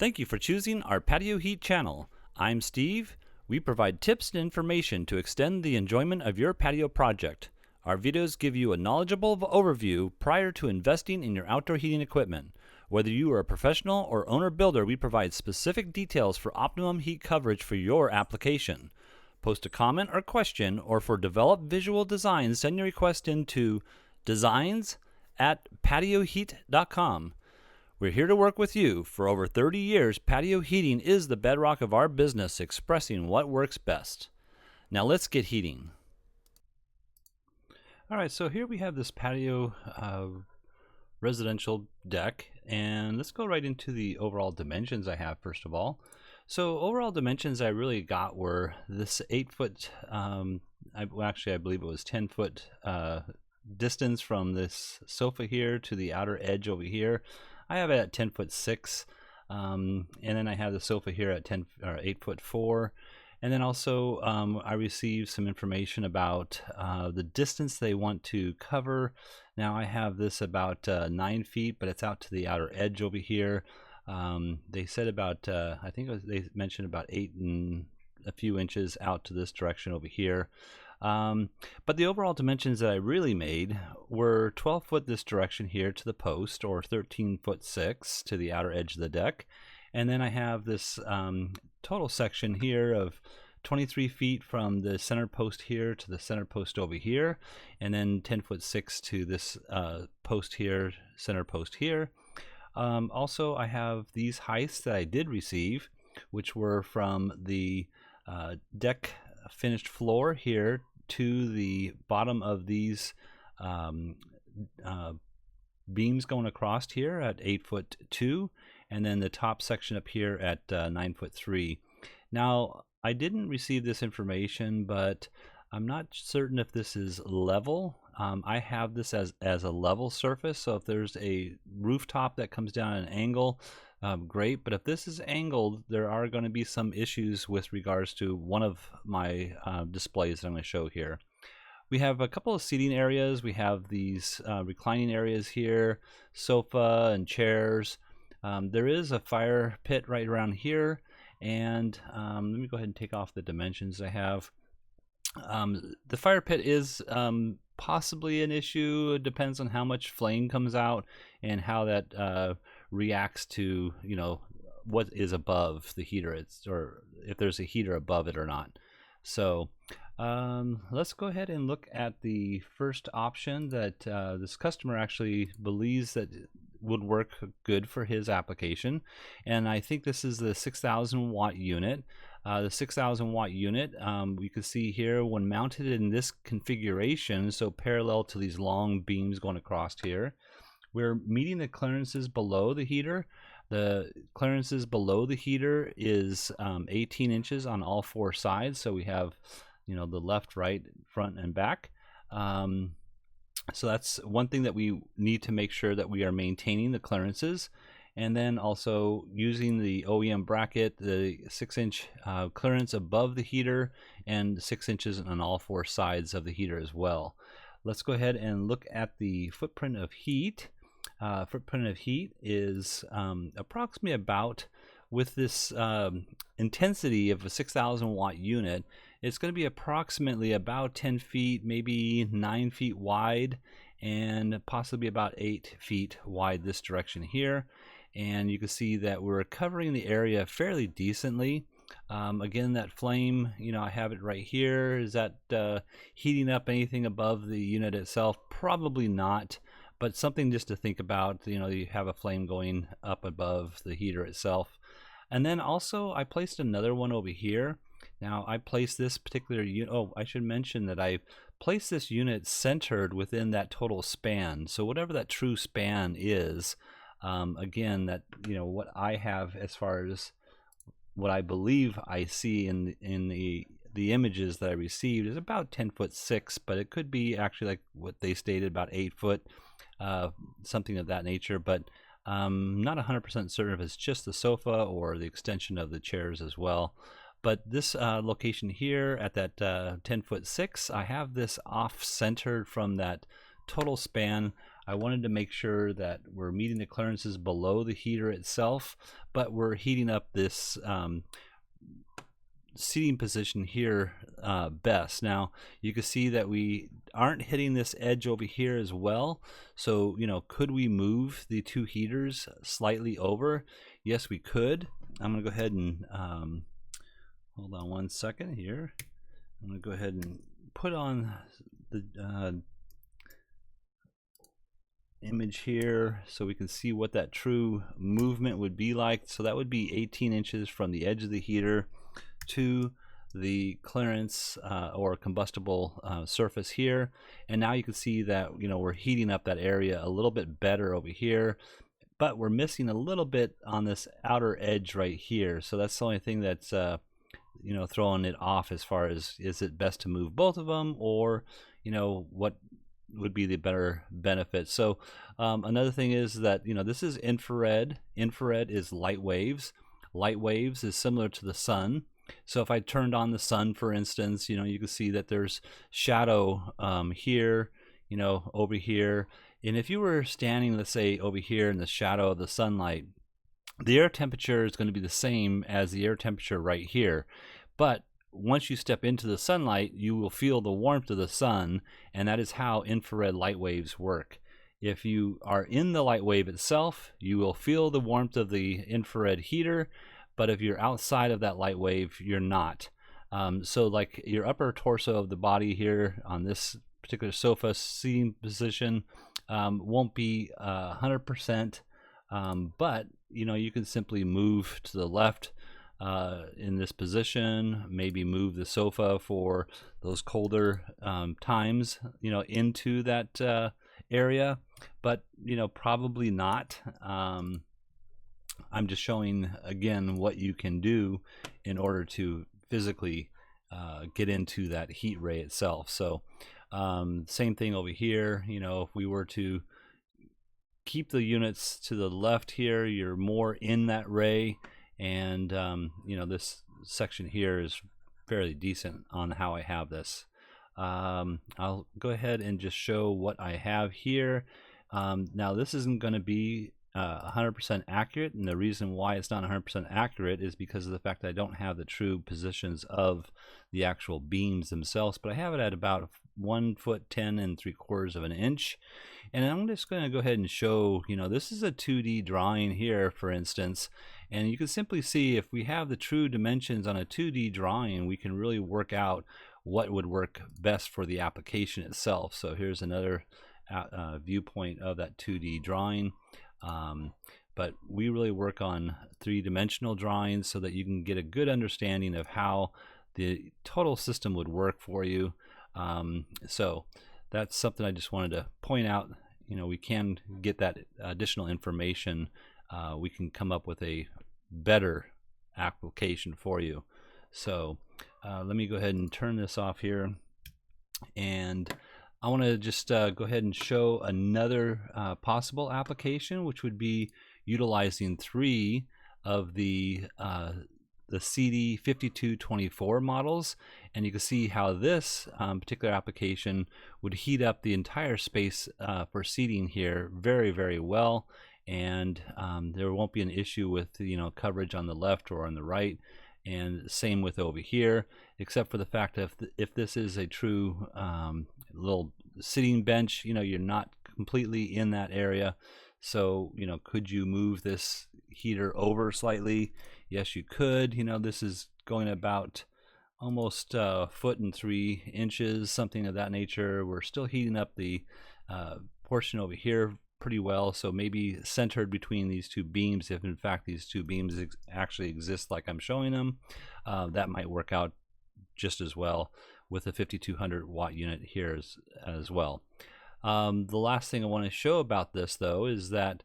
Thank you for choosing our Patio Heat channel. I'm Steve. We provide tips and information to extend the enjoyment of your patio project. Our videos give you a knowledgeable overview prior to investing in your outdoor heating equipment. Whether you are a professional or owner-builder, we provide specific details for optimum heat coverage for your application. Post a comment or question, or for developed visual designs, send your request into designs@patioheat.com. We're here to work with you. For over 30 years, patio heating is the bedrock of our business, expressing what works best. Now let's get heating. All right, so here we have this patio residential deck, and let's go right into the overall dimensions I have first of all. So overall dimensions I really got were this 8-foot, I believe it was 10-foot distance from this sofa here to the outer edge over here. I have it at 10'6", and then I have the sofa here at 8'4", and then also I received some information about the distance they want to cover. Now I have this about 9 feet, but it's out to the outer edge over here. They said about I think they mentioned about 8 and a few inches out to this direction over here. But the overall dimensions that I really made were 12 foot this direction here to the post, or 13'6" to the outer edge of the deck. And then I have this total section here of 23 feet from the center post here to the center post over here, and then 10'6" to this post here, center post here. Also, I have these heights that I did receive, which were from the deck finished floor here to the bottom of these beams going across here at 8'2", and then the top section up here at 9'3". Now I didn't receive this information, but I'm not certain if this is level. I have this as a level surface, so if there's a rooftop that comes down at an angle, great, but if this is angled, there are going to be some issues with regards to one of my displays that I'm going to show here. We have a couple of seating areas. We have these reclining areas here, sofa and chairs. There is a fire pit right around here, and let me go ahead and take off the dimensions I have. The fire pit is possibly an issue. It depends on how much flame comes out and how that reacts to, you know, what is above the heater, or if there's a heater above it or not. So let's go ahead and look at the first option that this customer actually believes that would work good for his application, and I think this is the 6,000 watt unit. The 6,000 watt unit, you can see here when mounted in this configuration, so parallel to these long beams going across here, we're meeting the clearances below the heater. The clearances below the heater is 18 inches on all 4 sides. So we have, you know, the left, right, front, and back. So that's one thing that we need to make sure that we are maintaining the clearances. And then also using the OEM bracket, the 6-inch clearance above the heater and 6 inches on all 4 sides of the heater as well. Let's go ahead and look at the footprint of heat. Footprint of heat is approximately about, with this intensity of a 6,000 watt unit, it's going to be approximately about 10 feet, maybe 9 feet wide, and possibly about 8 feet wide this direction here. And you can see that we're covering the area fairly decently. Again, that flame, you know, I have it right here. Is that heating up anything above the unit itself? Probably not, but something just to think about. You know, you have a flame going up above the heater itself. And then also I placed another one over here. Now I placed this particular unit, oh, I should mention that I placed this unit centered within that total span. So whatever that true span is, again, that, you know, what I have as far as what I believe I see in the images that I received is about 10'6", but it could be actually like what they stated, about 8 foot, something of that nature. But not 100% certain if it's just the sofa or the extension of the chairs as well. But this location here at that 10'6", I have this off-centered from that total span. I wanted to make sure that we're meeting the clearances below the heater itself, but we're heating up this seating position here best. Now you can see that we aren't hitting this edge over here as well, so could we move the two heaters slightly over? Yes, we could. I'm gonna go ahead and hold on one second here. I'm gonna go ahead and put on the image here so we can see what that true movement would be like. So that would be 18 inches from the edge of the heater to the clearance or combustible surface here, and now you can see that we're heating up that area a little bit better over here, but we're missing a little bit on this outer edge right here. So that's the only thing that's throwing it off as far as, is it best to move both of them, or what would be the better benefit. So another thing is that this is infrared. Infrared is light waves. Light waves is similar to the sun. So if I turned on the sun, for instance, you can see that there's shadow here, over here. And if you were standing, let's say, over here in the shadow of the sunlight, the air temperature is going to be the same as the air temperature right here. But once you step into the sunlight, you will feel the warmth of the sun, and that is how infrared light waves work. If you are in the light wave itself, you will feel the warmth of the infrared heater, but if you're outside of that light wave, you're not. So like your upper torso of the body here on this particular sofa seating position won't be 100%, but you can simply move to the left in this position, maybe move the sofa for those colder times into that area, but probably not. I'm just showing again what you can do in order to physically get into that heat ray itself. So same thing over here. If we were to keep the units to the left here, you're more in that ray, and this section here is fairly decent on how I have this. I'll go ahead and just show what I have here. Now this isn't going to be 100% accurate, and the reason why it's not 100% accurate is because of the fact that I don't have the true positions of the actual beams themselves, but I have it at about 1 foot 10 3/4 of an inch. And I'm just going to go ahead and show, this is a 2D drawing here, for instance, and you can simply see if we have the true dimensions on a 2D drawing, we can really work out what would work best for the application itself. So here's another viewpoint of that 2D drawing. But we really work on three-dimensional drawings so that you can get a good understanding of how the total system would work for you. So that's something I just wanted to point out. We can get that additional information. We can come up with a better application for you. So let me go ahead and turn this off here, and I want to just go ahead and show another possible application, which would be utilizing 3 of the CD5224 models, and you can see how this particular application would heat up the entire space for seating here very, very well, and there won't be an issue with coverage on the left or on the right. And same with over here, except for the fact that if this is a true little sitting bench, you're not completely in that area. So could you move this heater over slightly? Yes, you could. This is going about almost 1 foot 3 inches, something of that nature. We're still heating up the portion over here pretty well, so maybe centered between these two beams, if in fact these two beams actually exist like I'm showing them, that might work out just as well with a 5200 watt unit here as well. The last thing I want to show about this, though, is that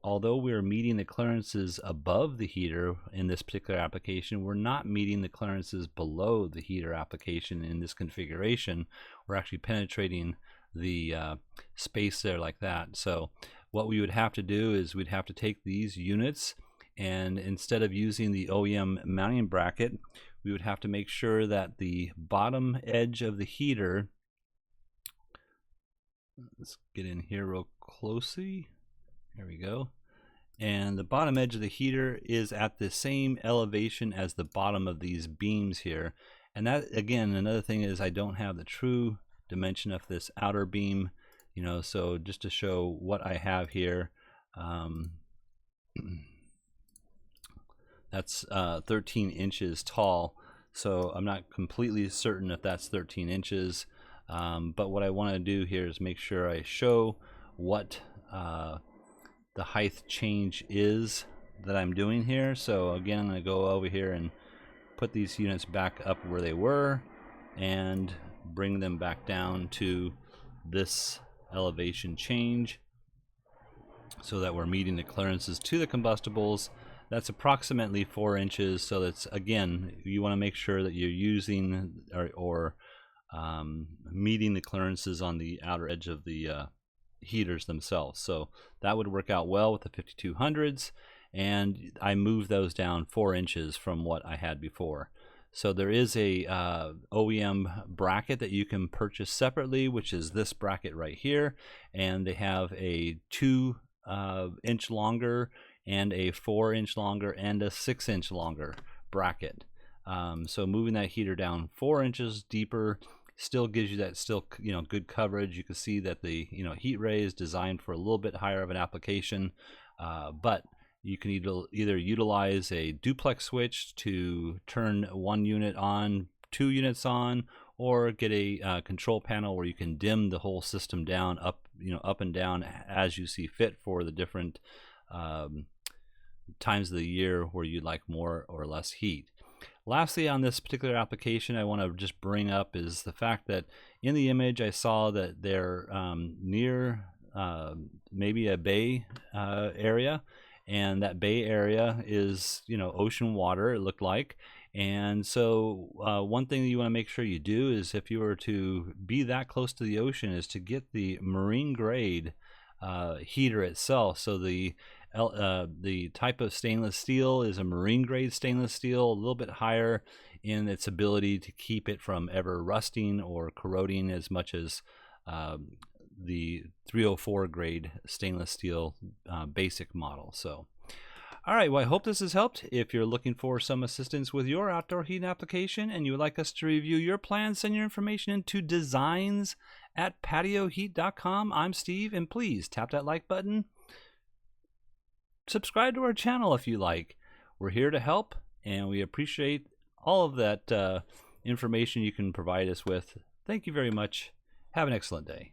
although we're meeting the clearances above the heater in this particular application, we're not meeting the clearances below the heater application in this configuration. We're actually penetrating the space there like that. So what we would have to do is we'd have to take these units, and instead of using the OEM mounting bracket, we would have to make sure that the bottom edge of the heater, let's get in here real closely. There we go. And the bottom edge of the heater is at the same elevation as the bottom of these beams here. And that, again, another thing is I don't have the true dimension of this outer beam, you know, so just to show what I have here, that's 13 inches tall. So I'm not completely certain if that's 13 inches. But what I want to do here is make sure I show what the height change is that I'm doing here. So again, I'm going to go over here and put these units back up where they were and bring them back down to this elevation change so that we're meeting the clearances to the combustibles. That's approximately 4 inches. So that's, again, you want to make sure that you're using or meeting the clearances on the outer edge of the heaters themselves. So that would work out well with the 5200s, and I moved those down 4 inches from what I had before. So there is a OEM bracket that you can purchase separately, which is this bracket right here, and they have a 2 inch longer and a 4 inch longer and a 6 inch longer bracket. So moving that heater down 4 inches deeper still gives you that good coverage. You can see that the heat ray is designed for a little bit higher of an application, but you can either utilize a duplex switch to turn 1 unit on, 2 units on, or get a control panel where you can dim the whole system down, up and down as you see fit for the different times of the year where you'd like more or less heat. Lastly, on this particular application, I want to just bring up is the fact that in the image I saw that they're near maybe a bay area, and that bay area is ocean water, it looked like. And so one thing that you want to make sure you do is, if you were to be that close to the ocean, is to get the marine grade heater itself. So the type of stainless steel is a marine grade stainless steel, a little bit higher in its ability to keep it from ever rusting or corroding as much as the 304 grade stainless steel basic model. So all right, well, I hope this has helped. If you're looking for some assistance with your outdoor heating application and you would like us to review your plans, send your information into designs@patioheat.com. I'm Steve, and please tap that like button. Subscribe to our channel if you like. We're here to help, and we appreciate all of that information you can provide us with. Thank you very much. Have an excellent day.